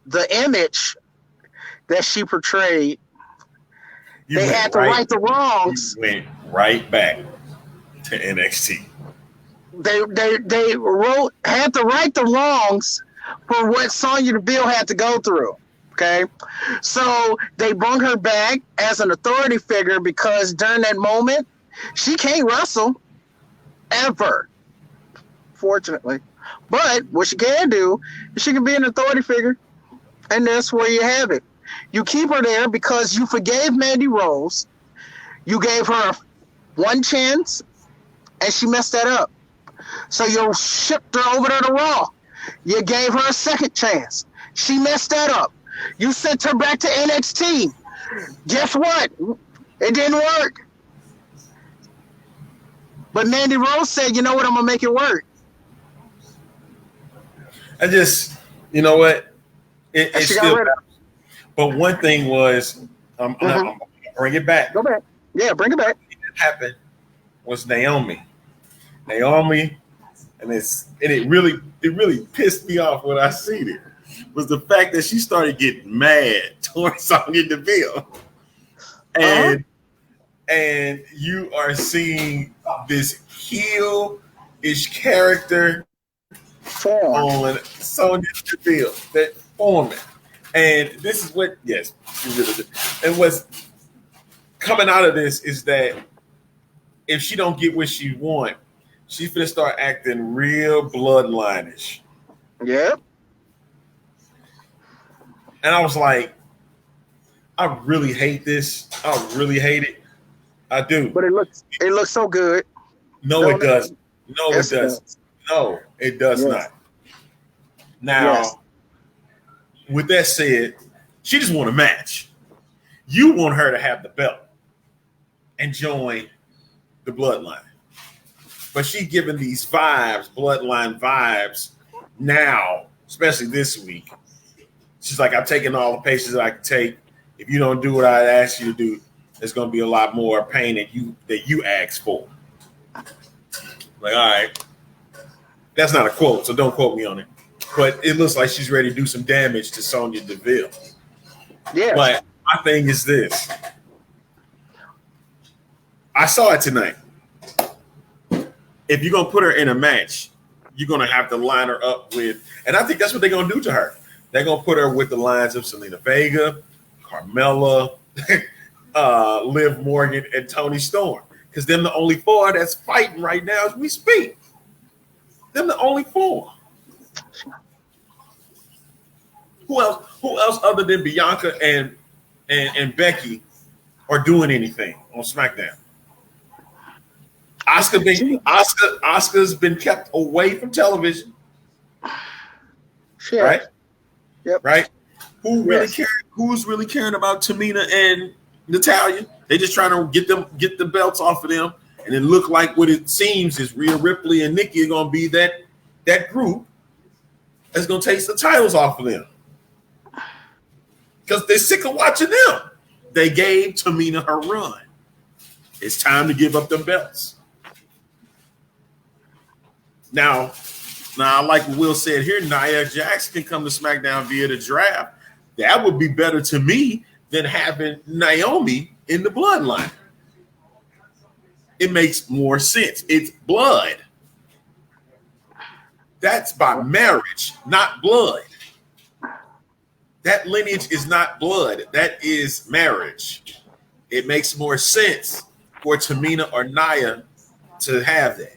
the image that she portrayed, they had to right the wrongs. You went right back to NXT. They had to right the wrongs for what Sonya Deville had to go through. Okay, so they brought her back as an authority figure because during that moment she can't wrestle ever, fortunately. But what she can do is she can be an authority figure, and that's where you have it. You keep her there because you forgave Mandy Rose. You gave her one chance, and she messed that up. So you shipped her over to Raw. You gave her a second chance. She messed that up. You sent her back to NXT. Guess what? It didn't work. But Mandy Rose said, you know what? I'm going to make it work. I just, you know what? It's still. But one thing was, I'm going to bring it back. Go back. Yeah, bring it back. What happened was Naomi. Naomi and it really pissed me off when I seen it, was the fact that she started getting mad towards Sonya Deville. And you are seeing this heel-ish character on Sonya Deville, that forming. And this is what, yes, and what's coming out of this is that if she don't get what she want, she's gonna start acting real bloodline-ish. Yep. And I was like, I really hate this. I really hate it. I do. But it looks so good. No, it doesn't. No, yes, it doesn't. No, it does not. Now, with that said, she just want a match. You want her to have the belt and join the bloodline. But she giving these vibes, bloodline vibes now, especially this week. She's like, I'm taking all the patience that I can take. If you don't do what I ask you to do, there's going to be a lot more pain that you asked for. Like, all right. That's not a quote, so don't quote me on it. But it looks like she's ready to do some damage to Sonya Deville. Yeah. But my thing is this. I saw it tonight. If you're going to put her in a match, you're going to have to line her up with, and I think that's what they're going to do to her. They're going to put her with the lines of Selena Vega, Carmella, Liv Morgan, and Toni Storm. Because them the only four that's fighting right now as we speak. Them the only four. Who else other than Bianca and Becky are doing anything on SmackDown? Asuka's been kept away from television. Sure. Right? Yep. Right? Who's really caring about Tamina and Natalya? They just trying to get the belts off of them, and it look like what it seems is Rhea Ripley and Nikki are gonna be that group that's gonna take the titles off of them. Because they're sick of watching them. They gave Tamina her run. It's time to give up them belts. Now, like Will said here, Nia Jax can come to SmackDown via the draft. That would be better to me than having Naomi in the bloodline. It makes more sense. It's blood. That's by marriage, not blood. That lineage is not blood. That is marriage. It makes more sense for Tamina or Nia to have that.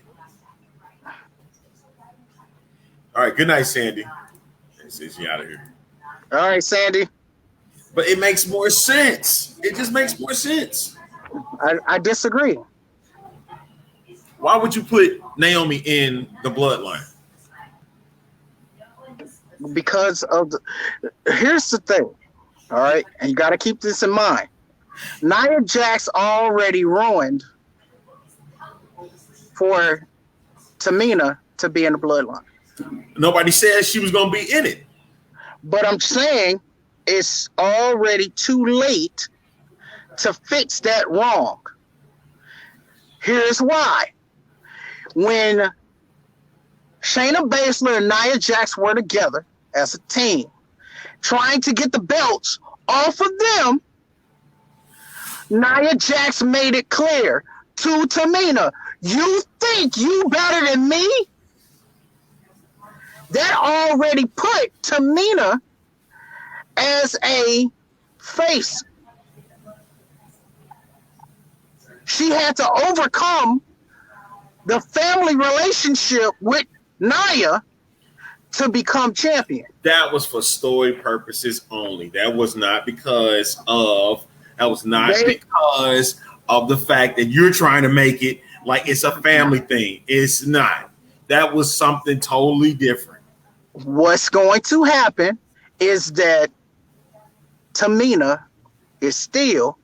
All right, good night, Sandy. Says she out of here. All right, Sandy. But it makes more sense. It just makes more sense. I disagree. Why would you put Naomi in the bloodline? Because of here's the thing, all right, and you got to keep this in mind. Nia Jax already ruined for Tamina to be in the bloodline. Nobody said she was going to be in it. But I'm saying it's already too late to fix that wrong. Here's why. When Shayna Baszler and Nia Jax were together as a team, trying to get the belts off of them, Nia Jax made it clear to Tamina, you think you better than me? That already put Tamina as a face. She had to overcome the family relationship with Nia to become champion. That was for story purposes only. That was not because of the fact that you're trying to make it like it's a family thing. It's not. That was something totally different. What's going to happen is that Tamina is still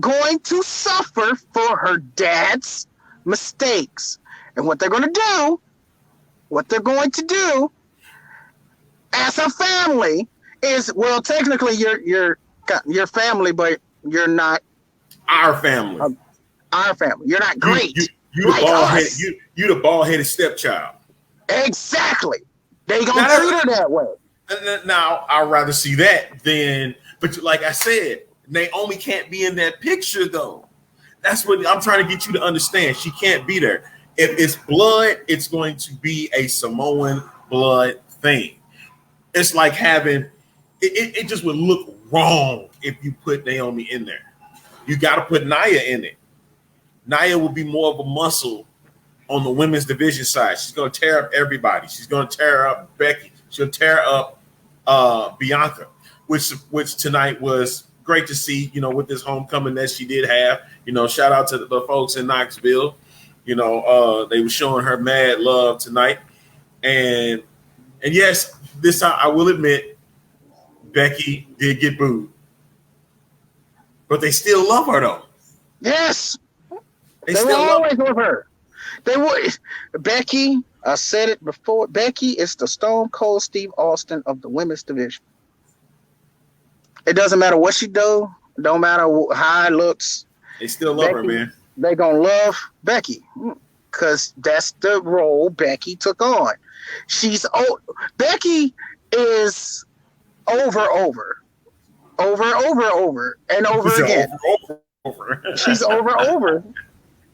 going to suffer for her dad's mistakes. And what they're going to do as a family is, well, technically you're family, but you're not our family. Our family. You're not great. You the bald-headed stepchild. Exactly. They gonna treat her that way. Now, I'd rather see that than, but like I said, Naomi can't be in that picture though. That's what I'm trying to get you to understand. She can't be there. If it's blood, it's going to be a Samoan blood thing. It's like having it just would look wrong if you put Naomi in there. You got to put Nia in it. Nia will be more of a muscle on the women's division side. She's going to tear up everybody. She's going to tear up Becky. She'll tear up Bianca, which tonight was great to see, with this homecoming that she did have. Shout out to the folks in Knoxville. They were showing her mad love tonight. And yes, this time I will admit, Becky did get booed. But they still love her, though. Yes. They will always love her. They would. Becky, I said it before, Becky is the Stone Cold Steve Austin of the women's division. It doesn't matter what she do. Don't matter how it looks. They still love her, man. They going to love Becky because that's the role Becky took on. Becky is over and over again. Over. She's over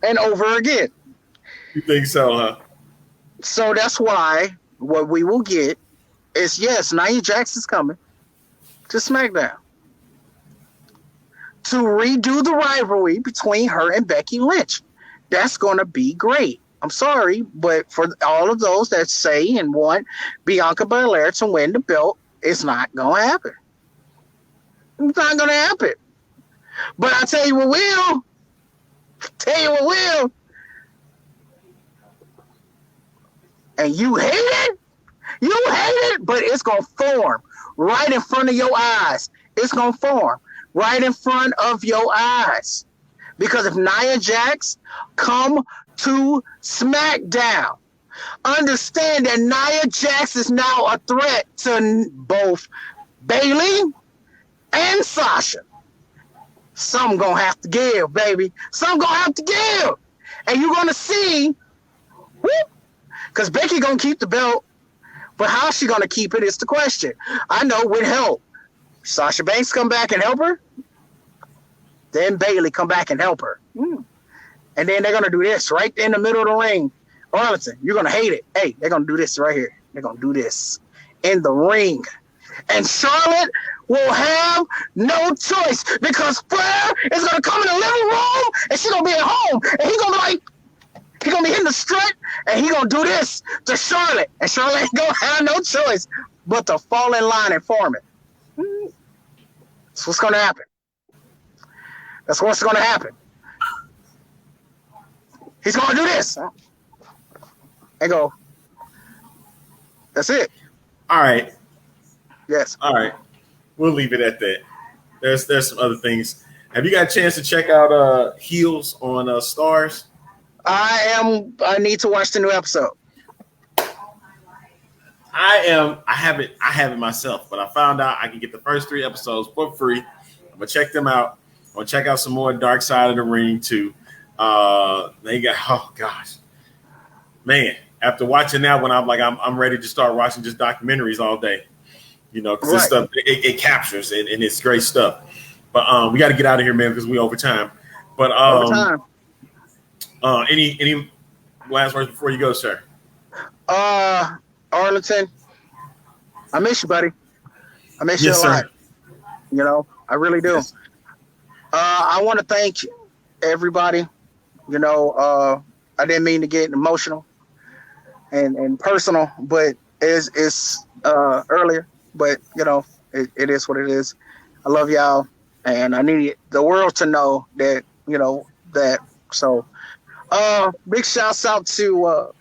and over again. You think so, huh? So that's why what we will get is, yes, Nia Jax is coming to SmackDown to redo the rivalry between her and Becky Lynch. That's going to be great. I'm sorry, but for all of those that say and want Bianca Belair to win the belt, it's not going to happen. It's not going to happen. But I'll tell you what will. And you hate it? But it's going to form right in front of your eyes. It's going to form right in front of your eyes. Because if Nia Jax come to SmackDown, understand that Nia Jax is now a threat to both Bayley and Sasha. Some gonna have to give, baby. Some gonna have to give. And you're gonna see, because Becky gonna keep the belt, but how she gonna keep it is the question. I know with help. Sasha Banks come back and help her. Then Bayley come back and help her. And then they're gonna do this right in the middle of the ring. Arlington, you're gonna hate it. Hey, they're gonna do this right here. They're gonna do this in the ring. And Charlotte will have no choice because Flair is going to come in the living room and she's going to be at home. And he's going to be hitting the strut and he's going to do this to Charlotte. And Charlotte ain't going to have no choice but to fall in line and form it. That's what's going to happen. That's what's going to happen. He's going to do this. And go. That's it. All right. Yes. All right. We'll leave it at that. There's some other things. Have you got a chance to check out Heels on Stars? I need to watch the new episode. I haven't myself, but I found out I can get the first 3 episodes for free. I'm gonna check them out. I'm gonna check out some more Dark Side of the Ring too. They got, oh gosh, man. After watching that one, I'm ready to start watching just documentaries all day. Because this stuff it captures and it's great stuff. But we got to get out of here, man, because we over time. But any last words before you go, sir? Arlington, I miss you, buddy. I miss you a lot. I really do. Yes. I want to thank everybody. I didn't mean to get emotional and personal, but it's earlier. But, it is what it is. I love y'all, and I need the world to know that, that. So, big shouts out to,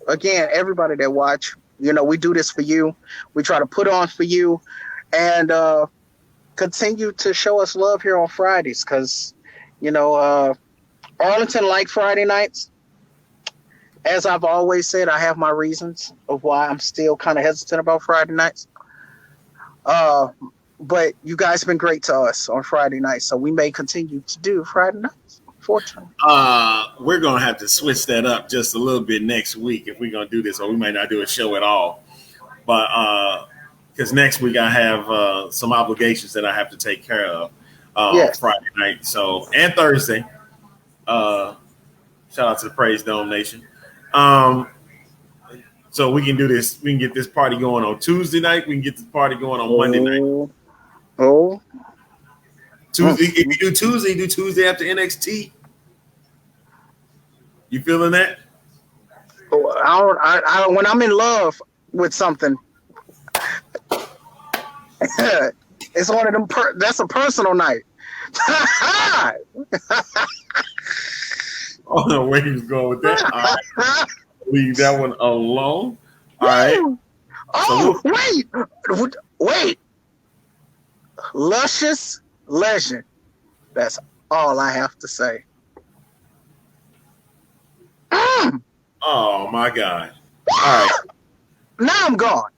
again, everybody that watch. We do this for you. We try to put on for you and continue to show us love here on Fridays because, Arlington like Friday nights. As I've always said, I have my reasons of why I'm still kind of hesitant about Friday nights. But you guys have been great to us on Friday nights, so we may continue to do Friday nights. 420. We're gonna have to switch that up just a little bit next week if we're gonna do this, or we might not do a show at all. But because next week I have some obligations that I have to take care of on Friday night, and Thursday. Shout out to the Praise Dome Nation. So we can do this. We can get this party going on Tuesday night. We can get this party going on Monday night. Tuesday. If you do Tuesday after NXT. You feeling that? I when I'm in love with something, it's one of them. That's a personal night. I don't know where he was going with that. All right. Leave that one alone. All right. Oh, wait. Luscious legend. That's all I have to say. Oh my God. All right. Now I'm gone.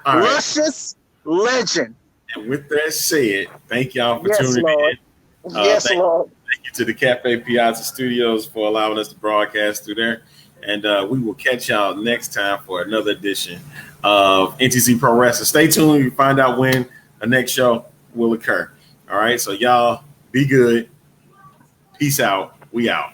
All Luscious legend. And with that said, thank y'all for tuning in. Lord. Thank you to the Cafe Piazza Studios for allowing us to broadcast through there. And we will catch y'all next time for another edition of NTZ Pro Wrestling. Stay tuned. You find out when the next show will occur. All right. So y'all be good. Peace out. We out.